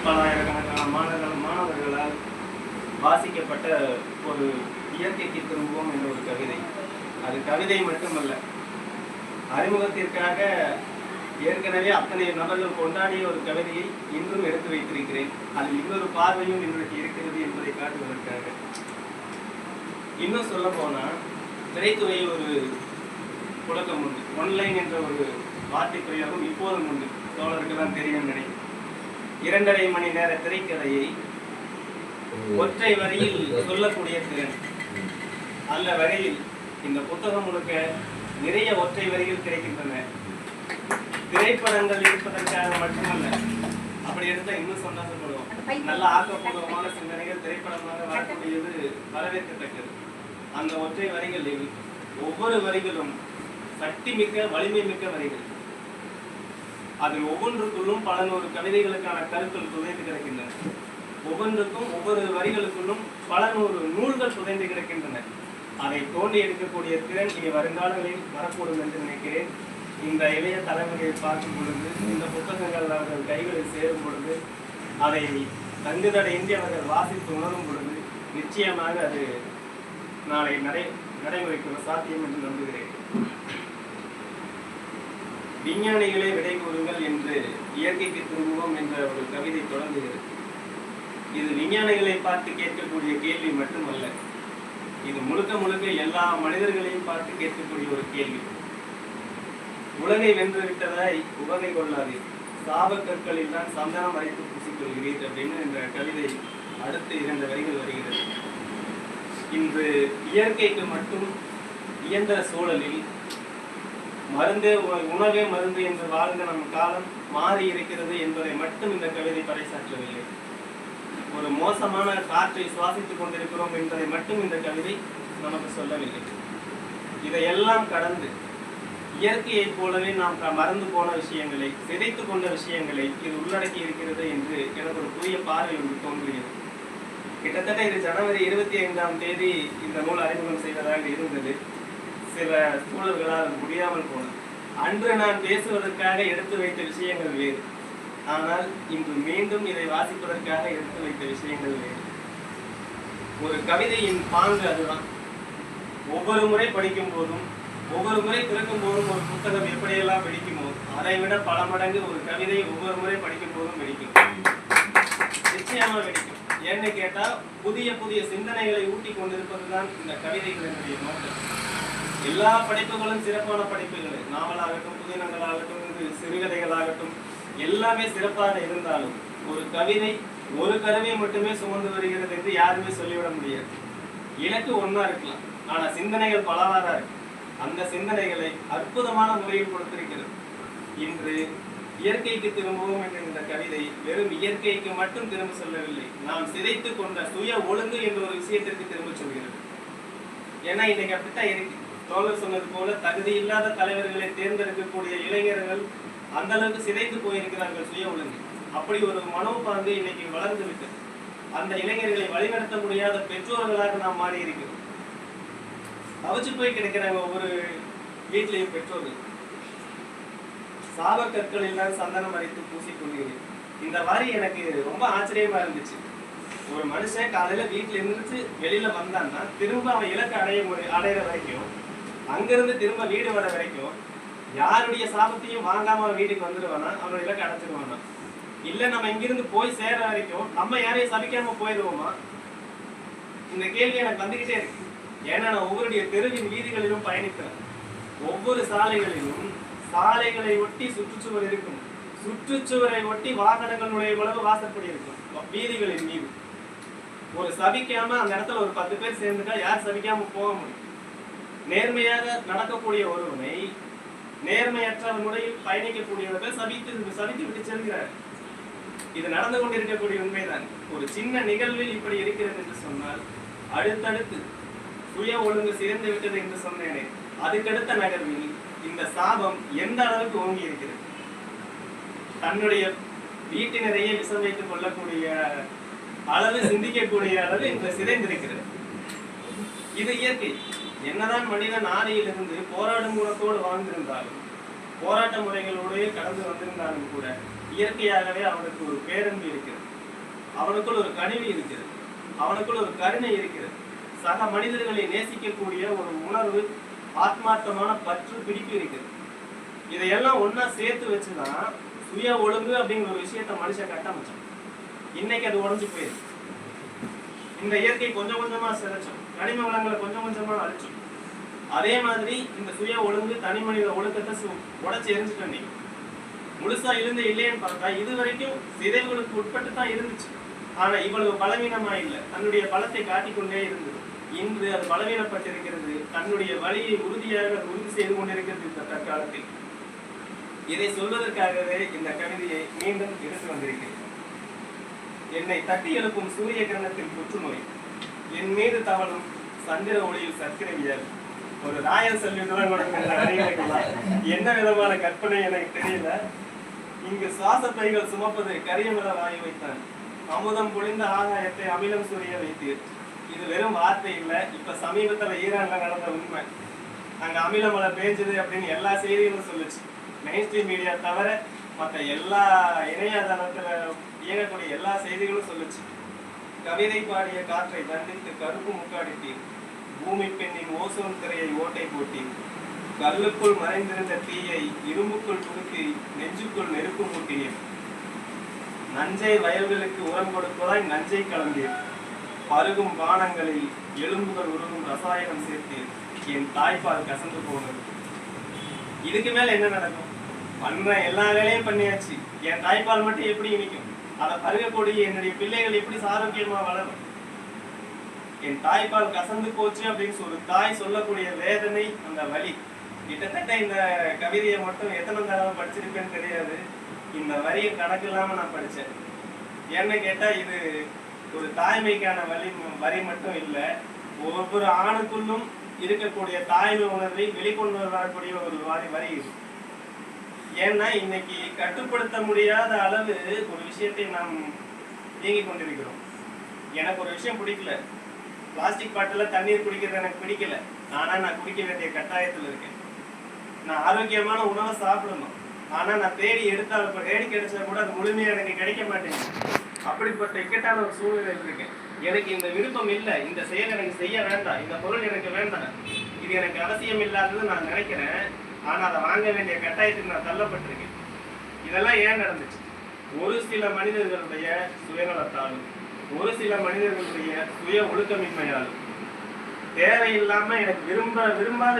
பலாயிரக்கணக்கான மாணவர்களால் வாசிக்கப்பட்ட ஒரு இயற்கைக்கு திரும்புவோம் என்ற ஒரு கவிதை. அது கவிதை மட்டுமல்ல, அறிமுகத்திற்காக ஏற்கனவே அத்தனை நபர்கள் கொண்டாடிய ஒரு கவிதையை இன்றும் எடுத்து வைத்திருக்கிறேன். அதில் இன்னொரு பார்வையும் இன்றைக்கு இருக்கிறது என்பதை காட்டுவதற்காக. இன்னும் சொல்ல போனா, திரைத்துறையில் ஒரு புழக்கம் உண்டு. ஒன்லைன் என்ற ஒரு வார்த்தை பிரயோகம் இப்போதும் உண்டு. தோழருக்கெல்லாம் தெரியும் நினைக்கிறேன். 2.5 மணி நேர திரைக்கதையை ஒற்றை வரியில் சொல்லக்கூடிய திறன். அந்த வகையில் இந்த புத்தகம் முழுக்க நிறைய ஒற்றை வரிகள் கிடைக்கின்றன. திரைப்படங்கள் இருப்பதற்காக மட்டுமல்ல, அப்படி எடுத்தால் இன்னும் சந்தோஷப்படுவோம். நல்ல ஆக்கப்பூர்வமான சிந்தனைகள் திரைப்படமாக வரக்கூடியது வரவேற்கத்தக்கது. அந்த ஒற்றை வரிகளில் ஒவ்வொரு வரிகளும் சக்தி மிக்க, வலிமை மிக்க வரிகள். அதில் ஒவ்வொன்றுக்குள்ளும் பல நூறு கவிதைகளுக்கான கருத்துக்கள் புதைந்து கிடக்கின்றன. ஒவ்வொன்றுக்கும் ஒவ்வொரு வரிகளுக்குள்ளும் பல நூறு நூல்கள் புதைந்து கிடக்கின்றன. அதை தோண்டி எடுக்கக்கூடிய திறன் இனி வருங்காலங்களில் வரக்கூடும் என்று நினைக்கிறேன். இந்த இளைய தலைமுறையை பார்க்கும் பொழுது, இந்த புத்தகங்கள் அவர்கள் கைகளில் சேரும் பொழுது, அதை தங்குதடையின்றி அவர்கள் வாசித்து உணரும் பொழுது நிச்சயமாக அது நாளை நடைமுறைக்கு சாத்தியம் என்று நம்புகிறேன். விஞ்ஞானிகளே விடை கூறுங்கள் என்று இயற்கைக்கு திரும்புவோம் என்ற ஒரு கவிதை தொடங்குகிறது. இது விஞ்ஞானிகளை பார்த்து கேட்கக்கூடிய கேள்வி மட்டுமல்ல, இது முழுக்க முழுக்க எல்லா மனிதர்களையும் பார்த்து கேட்கக்கூடிய ஒரு கேள்வி. உலகை வென்று விட்டதாய் உவகை கொள்ளாதீர், சாபக்கற்களில் தான் சந்தனம் அரைத்து பூசிக்கொள்கிறீர் அப்படின்னு இந்த கவிதை அடுத்து 2 வரிகள் வருகிறது. இன்று இயற்கைக்கு மட்டும் இயந்திர சூழலில் மருந்தே உணவே மருந்து என்று வாழ்ந்த நம் காலம் மாறி இருக்கிறது என்பதை மட்டும் இந்த கவிதை பறைசாற்றவில்லை. ஒரு மோசமான காற்றை சுவாசித்துக் கொண்டிருக்கிறோம் என்பதை மட்டும் இந்த கவிதை நமக்கு சொல்லவில்லை. இதையெல்லாம் கடந்து இயற்கையைப் போலவே நாம் மறந்து போன விஷயங்களை, சிதைத்து கொண்ட விஷயங்களை இது உள்ளடக்கி இருக்கிறது என்று எனக்கு ஒரு புதிய பார்வை ஒன்று தோன்றுகிறது. கிட்டத்தட்ட இது ஜனவரி 25ஆம் தேதி இந்த நூல் அறிமுகம் செய்வதாக இருந்தது. சில சூழல்களால் முடியாமல் போனது. அன்று நான் பேசுவதற்காக எடுத்து வைத்த விஷயங்கள் வேறு. ஆனால் இன்று மீண்டும் இதை வாசிப்பதற்காக எடுத்து வைத்த விஷயங்கள் வேறு. ஒரு கவிதையின் பாங்கு அதுதான். ஒவ்வொரு முறை படிக்கும் போதும், ஒவ்வொரு முறை திறக்கும் போதும் ஒரு புத்தகம் எப்படியெல்லாம் வெடிக்குமோ அதை விட பல மடங்கு ஒரு கவிதை ஒவ்வொரு முறை படிக்கும் போதும் வெடிக்கும். நிச்சயமா வெடிக்கும். ஏன்னு கேட்டா, புதிய புதிய சிந்தனைகளை ஊட்டி கொண்டிருப்பதுதான் இந்த கவிதைகளினுடைய நோக்கம். எல்லா படைப்புகளும் சிறப்பான படைப்புகள். நாவலாகட்டும், புதினங்களாகட்டும், சிறுகதைகளாகட்டும், எல்லாமே சிறப்பாக இருந்தாலும் ஒரு கவிதை ஒரு கருவை மட்டுமே சுமந்து வருகிறது என்று யாருமே சொல்லிவிட முடியாது. இலக்கு ஒன்றா இருக்கலாம், ஆனா சிந்தனைகள் பலவாறா இருக்கு. அந்த சிந்தனைகளை அற்புதமான முறையில் கொடுத்திருக்கிறது. இன்று இயற்கைக்கு திரும்புவோம் என்ற இந்த கவிதை வெறும் இயற்கைக்கு மட்டும் திரும்ப சொல்லவில்லை, நாம் சிதைத்து கொண்ட சுய ஒழுங்கு என்ற ஒரு விஷயத்திற்கு திரும்ப சொல்கிறது. ஏன்னா இன்னைக்கு அப்படித்தான் இருக்கு. தோழர் சொன்னது போல, தகுதி இல்லாத தலைவர்களை தேர்ந்தெடுக்கக்கூடிய இளைஞர்கள் அந்த அளவுக்கு சிதைத்து போயிருக்கிறார்கள் சுய ஒழுங்கு. அப்படி ஒரு மனோபாங்கு இன்னைக்கு வளர்ந்து விட்டது. அந்த இளைஞர்களை வழிநடத்த முடியாத பெற்றோர்களாக நாம் மாறி இருக்கிறோம். தவச்சு போய் கிடைக்கிறாங்க ஒவ்வொரு வீட்டிலையும் பெற்றோர்கள். சாபக்கற்களில் தான் சந்தனம் அரைத்து பூசிக்கொள்கிறேன். இந்த மாதிரி எனக்கு ரொம்ப ஆச்சரியமா இருந்துச்சு. ஒரு மனுஷன் காலையில வீட்டுல இருந்துச்சு வெளியில வந்தான்னா திரும்ப அவன் இலக்கு அடையிற வரைக்கும், அங்கிருந்து திரும்ப வீடு வர வரைக்கும் யாருடைய சாபத்தையும் வாங்காம வீட்டுக்கு வந்துடுவானா, அவனோட இலக்கு அடைச்சிருவானா? இல்ல நம்ம இங்கிருந்து போய் சேர வரைக்கும் நம்ம யாரையும் சபிக்காம போயிடுவோமா? இந்த கேள்வி எனக்கு வந்துகிட்டே இருக்கு. ஏன்னா நான் ஒவ்வொருடைய தெருவின் வீதிகளிலும் பயணிக்கிறேன். ஒவ்வொரு சாலைகளிலும் சாலைகளை ஒட்டி சுற்றுச்சுவர் இருக்கும். சுற்றுச்சுவரை ஒட்டி வாகனங்கள் நுழைய உலக வாசப்படி இருக்கும். வீதிகளின் மீது ஒரு சபிக்காம அந்த இடத்துல ஒரு 10 பேர் சேர்ந்துட்டா யார் சபிக்காம போக முடியும்? நேர்மையாக நடக்கக்கூடிய ஒருவனை நேர்மையற்ற முறையில் பயணிக்கக்கூடியவர்கள் சபித்து விட்டு செல்கிறார். இது நடந்து கொண்டிருக்கக்கூடிய உண்மைதான். ஒரு சின்ன நிகழ்வில் இப்படி இருக்கிறது என்று சொன்னால், அடுத்தடுத்து சுய ஒழுங்கு சிறந்து விட்டது என்று சொன்னேனே, அதுக்கடுத்த நகர்வில் இந்த சாபம் எந்த அளவுக்கு ஓங்கி இருக்கிறது. தன்னுடைய வீட்டினரையே விஷம் வைத்துக் கொள்ளக்கூடிய அளவு, சிந்திக்கக்கூடிய அளவு இந்த சிதைந்திருக்கிறது. இது இயற்கை. என்னதான் மனிதன் ஆதியிலிருந்து போராடும் குணத்தோடு வாழ்ந்திருந்தாலும், போராட்ட முறைகளோடு கடந்து வந்திருந்தாலும் கூட இயற்கையாகவே அவனுக்கு ஒரு பேரன்பு இருக்கிறது. அவனுக்குள் ஒரு கனிவு இருக்கிறது, அவனுக்குள் ஒரு கருணை இருக்கிறது, சக மனிதர்களை நேசிக்கக்கூடிய ஒரு உணர்வு, ஆத்மார்த்தமான பற்று, பிடிப்பு இருக்கிறது. இதையெல்லாம் ஒன்னா சேர்த்து வச்சுதான் சுய ஒழுங்கு அப்படிங்கிற ஒரு விஷயத்த மனுஷன் கட்டமைச்சான். இன்னைக்கு அது உடஞ்சு போயிருக்கு. இந்த இயற்கை கொஞ்சம் கொஞ்சமா சிதைச்சோம், கனிம வளங்களை கொஞ்சம் கொஞ்சமா அழிச்சோம். அதே மாதிரி இந்த சுய ஒழுங்கு, தனி மனித ஒழுக்கத்தை உடைச்சு எரிஞ்சுட்டோம். நீங்க முழுசா இருந்து இல்லைன்னு பார்த்தா இது வரைக்கும் சிதைவுகளுக்கு உட்பட்டு தான் இருந்துச்சு. ஆனா இவ்வளவு பலவீனமா இல்லை, தன்னுடைய பலத்தை காட்டிக்கொண்டே இருந்தது. இன்று அது பலவீனப்பட்டிருக்கிறது, தன்னுடைய வழியை உறுதியாக உறுதி செய்து கொண்டிருக்கிறது இந்த தற்காலத்தில். இதை சொல்வதற்காகவே இந்த கவிதையை மீண்டும் எடுத்து வந்திருக்கிறேன். என்னை தட்டி எழுப்பும் சூரிய கிரணத்தில் புற்றுநோய், என் மீது தவழும் சந்திர ஒளியில் சர்க்கரை வியாதி. ஒரு ராயல் செல்விதான் என்ன விதமான கற்பனை எனக்கு தெரியல. இங்கு சுவாச பைகள் சுமப்பது கரியமல வாயு வைத்தான், அமுதம் பொழிந்த ஆகாயத்தை அமிலம் சுரிய வைத்தீர். இது வெறும் வார்த்தை இல்லை, இப்ப சமீபத்துல ஈரான்ல நடந்த உண்மை. அங்க அமிலமலை பேஞ்சது அப்படின்னு எல்லா செய்திகளும் சொல்லுச்சு. மெயின் ஸ்ட்ரீம் மீடியா தவிர மற்ற எல்லா இணையதளத்துல இயங்கக்கூடிய எல்லா செய்திகளும் சொல்லுச்சு. கவிதை பாடிய காற்றை தண்டித்து கருப்பு முக்காடித்தீர், பூமி பெண்ணின் ஓசோன் திரையை ஓட்டை போட்டீர், கல்லுக்குள் மறைந்திருந்த தீயை இரும்புக்குள் புகுத்தி நெஞ்சுக்குள் நெருப்பு மூட்டினீர், நஞ்சை வயல்களுக்கு உரம் கொடுப்பதாய் நஞ்சை கலந்தீர், பருகும் பானங்களில் எலும்புகள் உருகும் ரசாயனம் சேர்த்தீர், என் தாய்ப்பால் கசந்து போனது. இதுக்கு மேல என்ன நடக்கும்? பண்ற எல்லா வேலையும் பண்ணியாச்சு, என் தாய்ப்பால் மட்டும் எப்படி இனிக்கும்? அதை பருகக்கூடிய என்னுடைய பிள்ளைகள் எப்படி ஆரோக்கியமா வளரும்? என் தாய்ப்பால் கசந்து போச்சு அப்படின்னு ஒரு தாய் சொல்லக்கூடிய வேதனை, அந்த வலி. கிட்டத்தட்ட இந்த கவிதையை மட்டும் எத்தனை தடவை படிச்சிருப்பேன்னு தெரியாது, இந்த வரியை கணக்கு இல்லாம நான் படிச்சேன். ஏன்னு கேட்டா இது ஒரு தாய்மைக்கான வரி மட்டும் இல்லை, ஒவ்வொரு ஆணுக்குள்ளும் இருக்கக்கூடிய தாய்மை உணர்வை வெளிக்கொண்டு வரக்கூடிய ஒரு வரி இது. ஏன்னா இன்னைக்கு கட்டுப்படுத்த முடியாத அளவு ஒரு விஷயத்தை நாம் இயங்கிக் கொண்டிருக்கிறோம். எனக்கு ஒரு விஷயம் பிடிக்கல, பிளாஸ்டிக் பாட்டில தண்ணீர் குடிக்கிறது எனக்கு பிடிக்கல, ஆனா நான் குடிக்க வேண்டிய கட்டாயத்தில் இருக்கேன். நான் ஆரோக்கியமான உணவை சாப்பிடணும், ஆனா நான் தேடி எடுத்தால் இப்ப தேடி கிடைச்சா கூட அது முழுமையா எனக்கு கிடைக்க மாட்டேங்குது. அப்படிப்பட்ட இக்கட்டான ஒரு சூழ்நிலை இருக்கேன். எனக்கு இந்த விருப்பம் இல்லை, இந்த செயல் எனக்கு செய்ய வேண்டாம், இந்த பொருள் எனக்கு வேண்டாம், இது எனக்கு அவசியம் இல்லாதது நான் நினைக்கிறேன். ஆனா அதை வாங்க வேண்டிய கட்டாயத்துக்கு நான் தள்ளப்பட்டிருக்கேன். இதெல்லாம் ஏன் நடந்துச்சு? ஒரு சில மனிதர்களுடைய சுயநலத்தாலும், ஒரு சில மனிதர்களுடைய சுய ஒழுக்கமின்மையாலும், தேவையில்லாம எனக்கு விரும்பாத